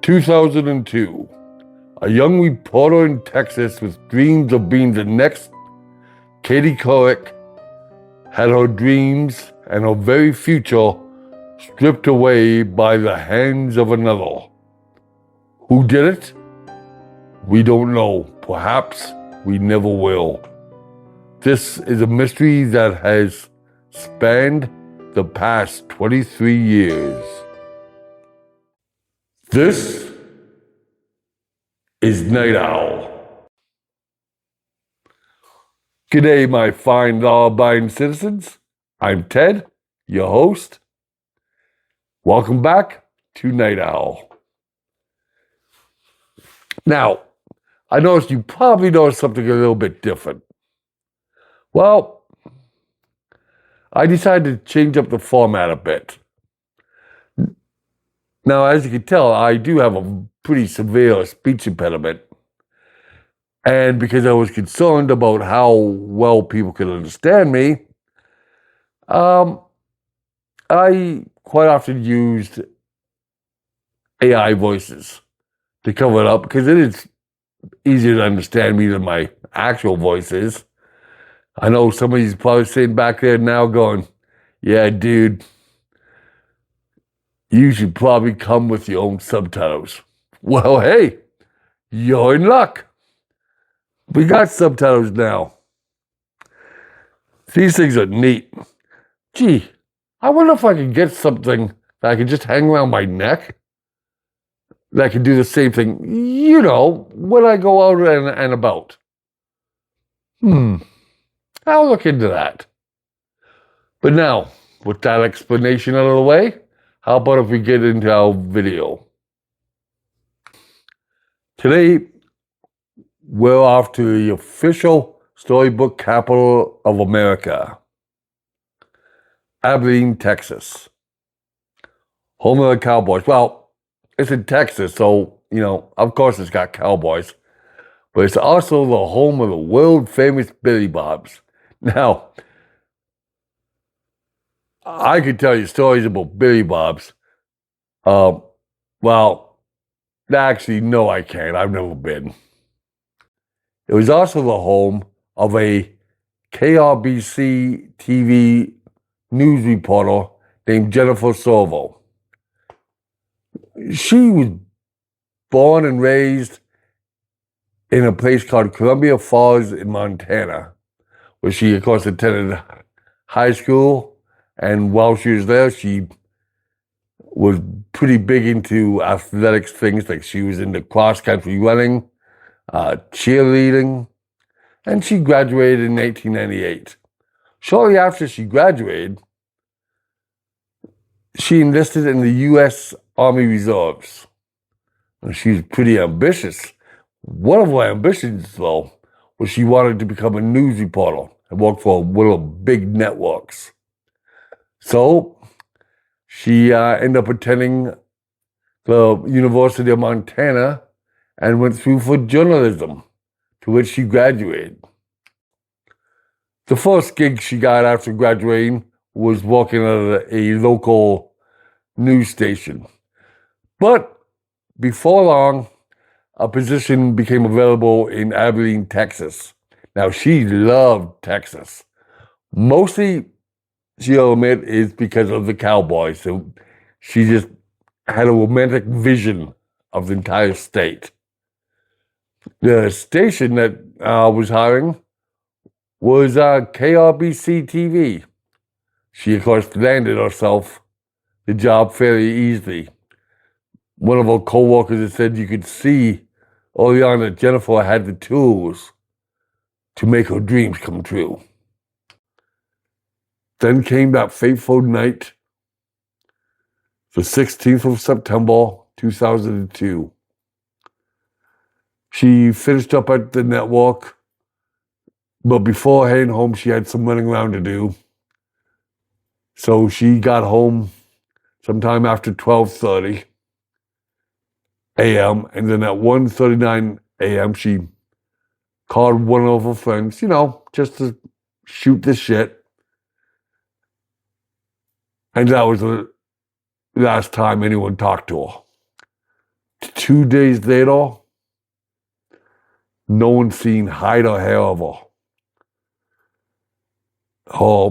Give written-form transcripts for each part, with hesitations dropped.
2002. A young reporter in Texas with dreams of being the next Katie Couric had her dreams and her very future stripped away by the hands of another. Who did it? We don't know. Perhaps we never will. This is a mystery that has spanned the past 23 years. This is Night Owl. G'day, my fine law-abiding citizens. I'm Ted, your host. Welcome back to Night Owl. Now, I noticed you probably noticed something a little bit different. Well, I decided to change up the format a bit. Now, as you can tell, I do have a pretty severe speech impediment. And because I was concerned about how well people could understand me, I quite often used AI voices to cover it up because it is easier to understand me than my actual voice is. I know somebody's probably sitting back there now going, yeah, dude, you should probably come with your own subtitles. Well, hey, you're in luck. We got subtitles now. These things are neat. Gee, I wonder if I could get something that I could just hang around my neck that could do the same thing, when I go out and about. I'll look into that. But now, with that explanation out of the way, how about if we get into our video? Today, we're off to the official storybook capital of America, Abilene, Texas. Home of the Cowboys. Well, it's in Texas, so, of course it's got cowboys. But it's also the home of the world-famous Billy Bobs. Now, I could tell you stories about Billy Bob's. Actually, no, I can't. I've never been. It was also the home of a KRBC-TV news reporter named Jennifer Servo. She was born and raised in a place called Columbia Falls in Montana, where she, of course, attended high school. And while she was there, she was pretty big into athletics things, like she was into cross-country running, cheerleading, and she graduated in 1998. Shortly after she graduated, she enlisted in the U.S. Army Reserves. And she was pretty ambitious. One of her ambitions, though, was she wanted to become a news reporter and work for one of the big networks. So she ended up attending the University of Montana and went through for journalism, to which she graduated. The first gig she got after graduating was working at a local news station. But before long, a position became available in Abilene, Texas. Now, she loved Texas. Mostly, she'll admit, is because of the Cowboys. So she just had a romantic vision of the entire state. The station that was hiring was KRBC-TV. She, of course, landed herself the job fairly easily. One of her co-workers had said you could see early on that Jennifer had the tools to make her dreams come true. Then came that fateful night, the 16th of September, 2002. She finished up at the network, but before heading home, she had some running around to do. So she got home sometime after 12:30 a.m., and then at 1:39 a.m., she called one of her friends, just to shoot the shit. And that was the last time anyone talked to her. 2 days later, no one seen hide or hair of her. Her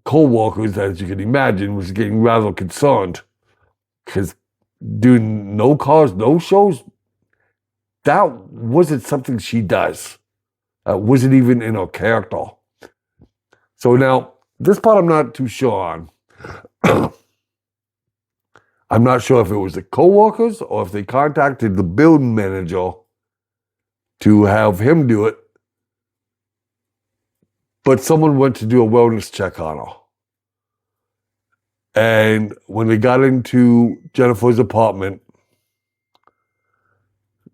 co-workers, as you can imagine, was getting rather concerned because doing no cars, no shows, that wasn't something she does. That wasn't even in her character. So now, this part I'm not too sure on. I'm not sure if it was the co-workers or if they contacted the building manager to have him do it. But someone went to do a wellness check on her. And when they got into Jennifer's apartment,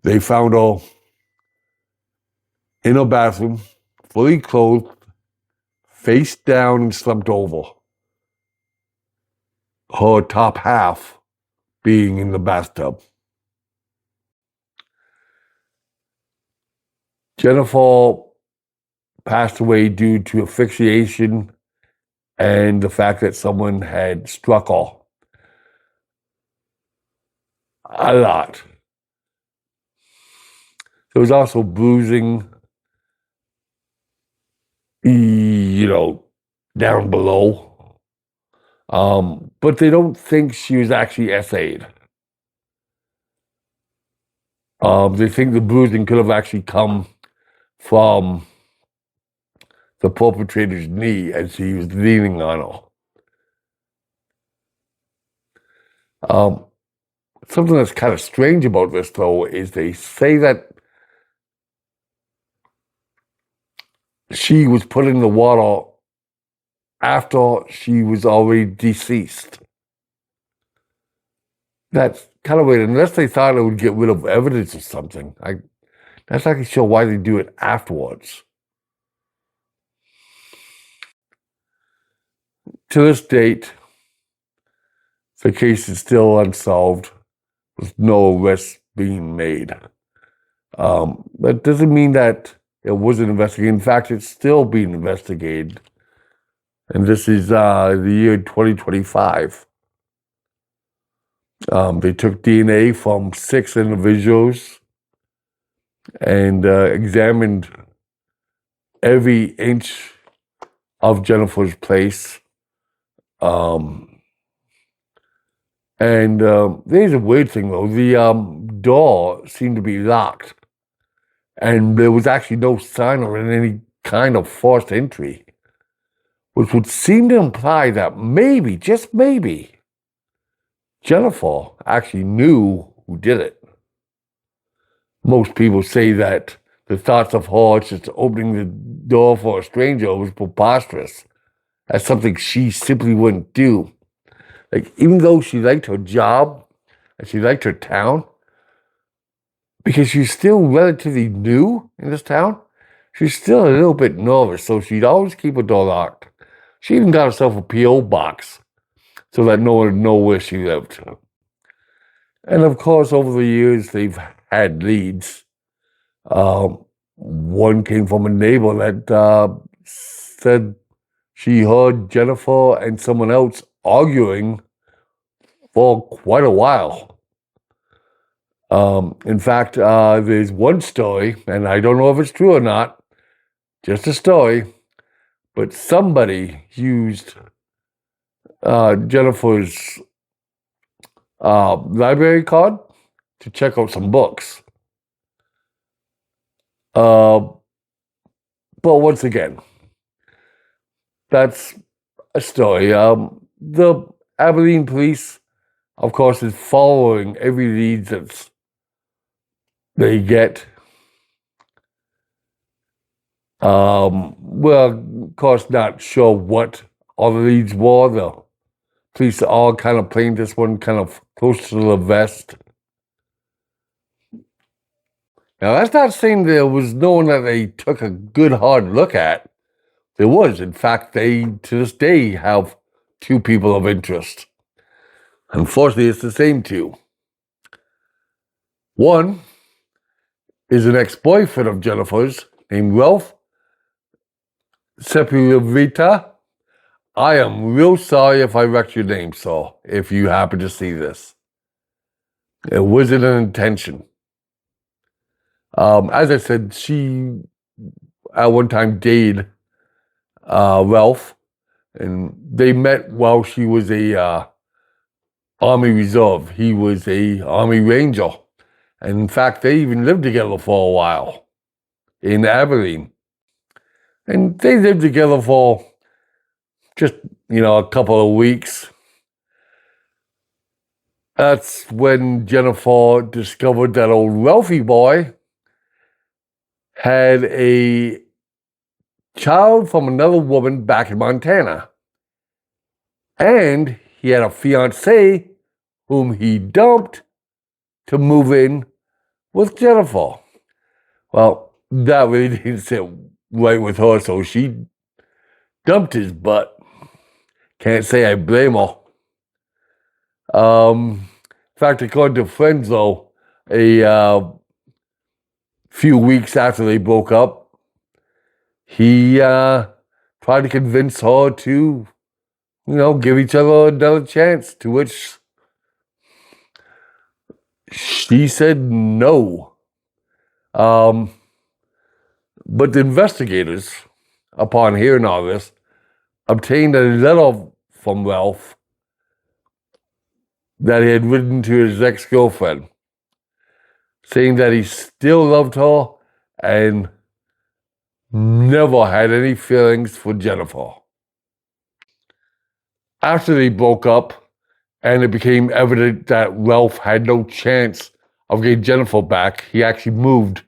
they found her in her bathroom, fully clothed, face down and slumped over. Her top half being in the bathtub. Jennifer passed away due to asphyxiation and the fact that someone had struck her a lot. There was also bruising, down below. But they don't think she was actually SA'd. They think the bruising could have actually come from the perpetrator's knee as he was leaning on her. Something that's kind of strange about this, though, is they say that she was put in the water after she was already deceased. That's kind of weird, unless they thought it would get rid of evidence or something. That's not sure why they do it afterwards. To this date, the case is still unsolved, with no arrests being made. That doesn't mean that it wasn't investigated. In fact, it's still being investigated. And this is the year 2025. They took DNA from 6 individuals and examined every inch of Jennifer's place. And there's a weird thing, though. The door seemed to be locked. And there was actually no sign of any kind of forced entry, which would seem to imply that maybe, just maybe, Jennifer actually knew who did it. Most people say that the thoughts of her just opening the door for a stranger was preposterous. That's something she simply wouldn't do. Like, even though she liked her job and she liked her town, because she's still relatively new in this town, she's still a little bit nervous, so she'd always keep her door locked. She even got herself a P.O. box so that no one would know where she lived. And of course, over the years, they've had leads. One came from a neighbor that said she heard Jennifer and someone else arguing for quite a while. In fact, there's one story, and I don't know if it's true or not, just a story, but somebody used Jennifer's library card to check out some books. But once again, that's a story. The Aberdeen police, of course, is following every lead that they get. Well, of course, not sure what all the leads were. The police are all kind of playing this one kind of close to the vest. Now, that's not saying there was no one that they took a good hard look at. There was. In fact, they, to this day, have 2 people of interest. Unfortunately, it's the same 2. One is an ex-boyfriend of Jennifer's named Ralph Sepulveda. I am real sorry if I wrecked your name, sir, if you happen to see this. It wasn't an intention. As I said, she at one time dated Ralph, and they met while she was a Army Reserve. He was a Army Ranger. And in fact, they even lived together for a while in Abilene. And they lived together for just, a couple of weeks. That's when Jennifer discovered that old Ralphie boy had a child from another woman back in Montana. And he had a fiancée whom he dumped to move in with Jennifer. Well, that really didn't sit right with her, so she dumped his butt. Can't say I blame her. In fact, according to friends, though, a few weeks after they broke up, he tried to convince her to, give each other another chance, to which she said no. But the investigators, upon hearing all this, obtained a letter from Ralph that he had written to his ex-girlfriend, saying that he still loved her and never had any feelings for Jennifer. After they broke up and it became evident that Ralph had no chance of getting Jennifer back, he actually moved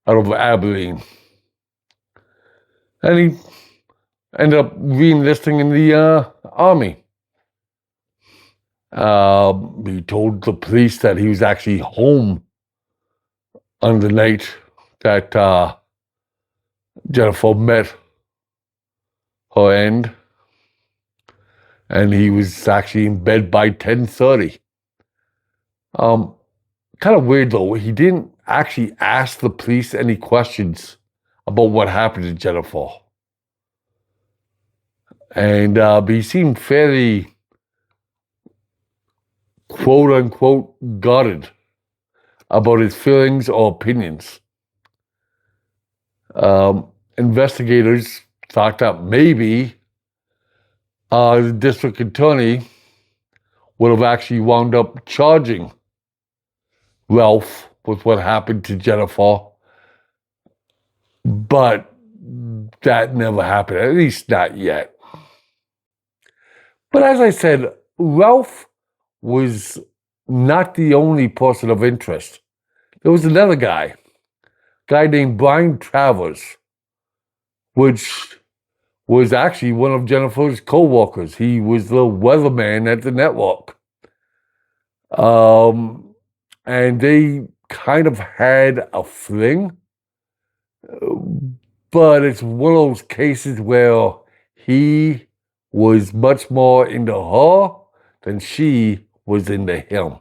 out of Abilene. And he ended up re-enlisting in the Army. He told the police that he was actually home on the night that Jennifer met her end, and he was actually in bed by 10:30. Kind of weird though, he didn't actually ask the police any questions about what happened to Jennifer. And he seemed fairly, quote unquote, guarded about his feelings or opinions. Investigators thought that maybe the district attorney would have actually wound up charging Ralph with what happened to Jennifer, but that never happened, at least not yet. But as I said, Ralph was not the only person of interest. There was another guy named Brian Travers, which was actually one of Jennifer's co-workers. He was the weatherman at the network. And they kind of had a fling, but it's one of those cases where he was much more into her than she was into him.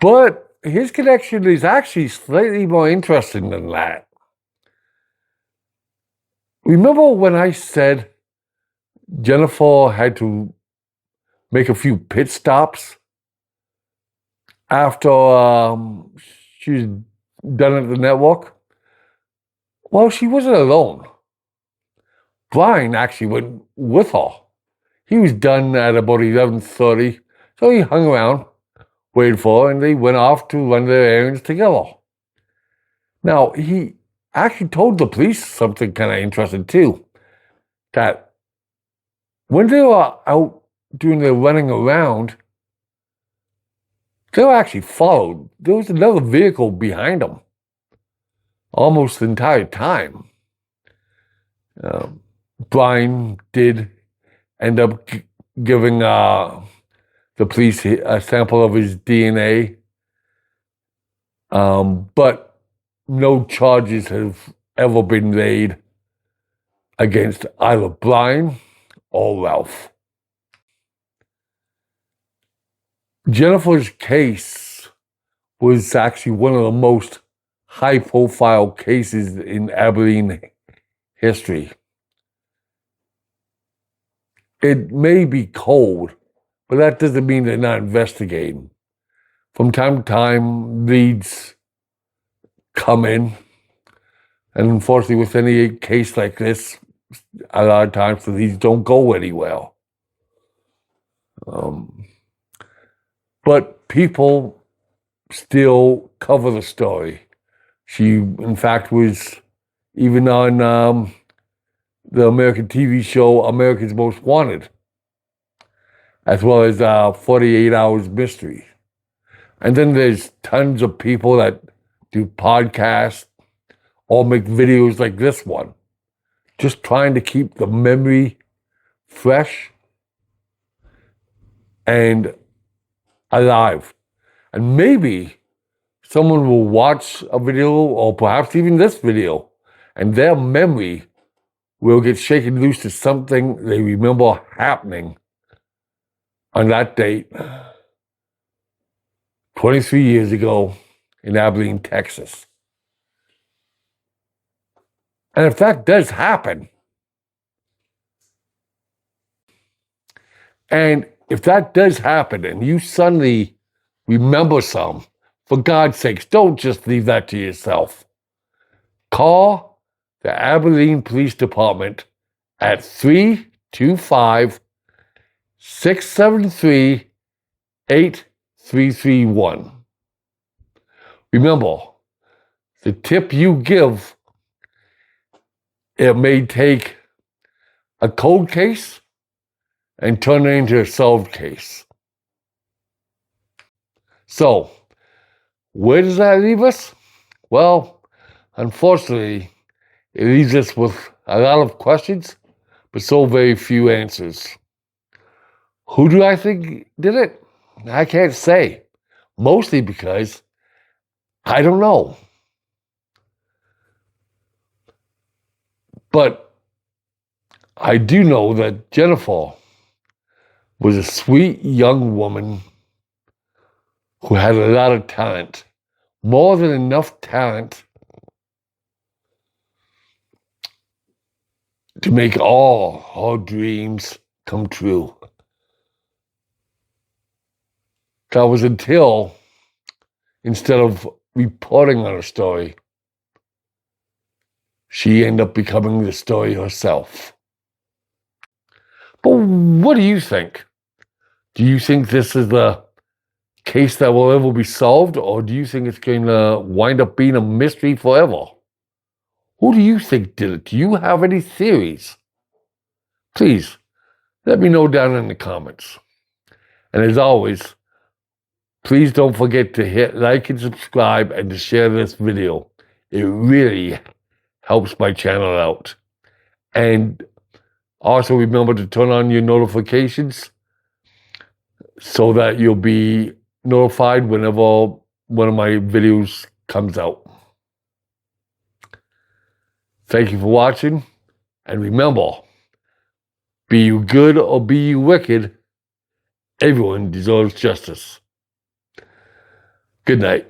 But his connection is actually slightly more interesting than that. Remember when I said Jennifer had to make a few pit stops after she was done at the network? Well, she wasn't alone. Brian actually went with her. He was done at about 11:30, so he hung around, waited for her, and they went off to run their errands together. Now, he actually told the police something kind of interesting too, that when they were out doing their running around, they were actually followed. There was another vehicle behind them almost the entire time. Brian did end up giving the police a sample of his DNA, but no charges have ever been laid against either Brian or Ralph. Jennifer's case was actually one of the most high-profile cases in Abilene history. It may be cold, but that doesn't mean they're not investigating. from time to time, leads come in. And unfortunately, with any case like this, a lot of times the leads don't go anywhere. But people still cover the story. She, in fact, was even on the American TV show America's Most Wanted, as well as 48 Hours Mystery. And then there's tons of people that do podcasts or make videos like this one, just trying to keep the memory fresh and alive. And maybe someone will watch a video, or perhaps even this video, and their memory will get shaken loose to something they remember happening on that date 23 years ago in Abilene, Texas. And if that does happen, and you suddenly remember some, for God's sakes, don't just leave that to yourself. Call the Abilene Police Department at 325-673-8331. Remember, the tip you give, it may take a cold case and turn it into a solved case. So, where does that leave us? Well, unfortunately, it leaves us with a lot of questions, but so very few answers. Who do I think did it? I can't say. Mostly because I don't know. But I do know that Jennifer was a sweet young woman who had a lot of talent, more than enough talent to make all her dreams come true. That was until, instead of reporting on her story, she ended up becoming the story herself. But what do you think? Do you think this is the case that will ever be solved, or do you think it's going to wind up being a mystery forever? Who do you think did it? Do you have any theories? Please, let me know down in the comments. And as always, please don't forget to hit like and subscribe and to share this video. It really helps my channel out. And also remember to turn on your notifications so that you'll be notified whenever one of my videos comes out. Thank you for watching, and remember, be you good or be you wicked, everyone deserves justice. Good night.